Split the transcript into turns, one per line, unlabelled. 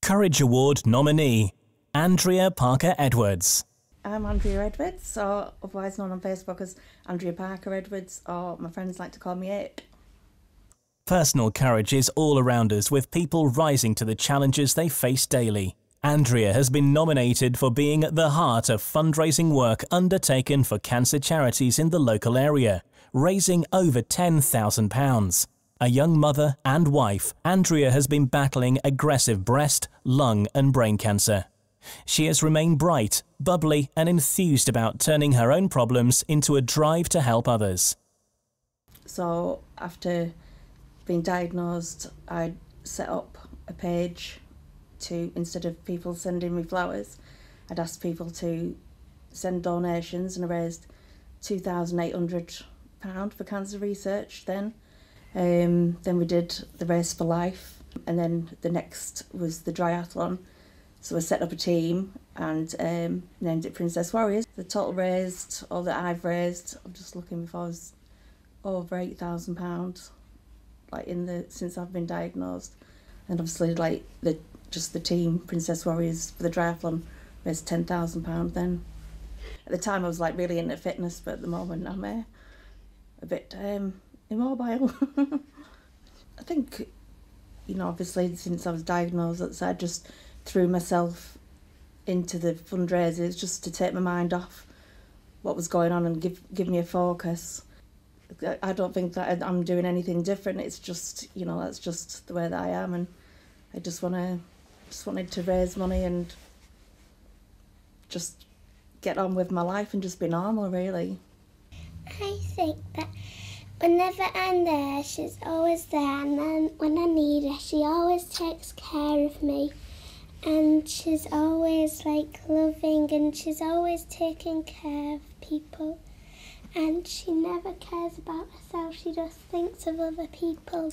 Courage Award nominee, Andrea Parker Edwards.
I'm Andrea Edwards, or otherwise known on Facebook as Andrea Parker Edwards, or my friends like to call me Ape.
Personal courage is all around us, with people rising to the challenges they face daily. Andrea has been nominated for being at the heart of fundraising work undertaken for cancer charities in the local area, raising over £10,000. A young mother and wife, Andrea has been battling aggressive breast, lung and brain cancer. She has remained bright, bubbly and enthused about turning her own problems into a drive to help others.
So after being diagnosed, I set up a page to, instead of people sending me flowers, I'd asked people to send donations, and I raised £2,800 for cancer research then. Then we did the Race for Life, and then the next was the triathlon. So I set up a team and named it Princess Warriors. The total raised, all that I've raised, I'm just looking before, I was over £8,000, since I've been diagnosed. And obviously the team Princess Warriors for the triathlon raised £10,000 then. At the time I was really into fitness, but at the moment I'm a bit immobile. I think, obviously since I was diagnosed, I just threw myself into the fundraisers just to take my mind off what was going on and give me a focus. I don't think that I'm doing anything different. It's just, that's just the way that I am, and I just wanted to raise money and just get on with my life and just be normal, really.
I think that whenever I'm there, she's always there, and then when I need her, she always takes care of me. And she's always loving, and she's always taking care of people. And she never cares about herself, she just thinks of other people.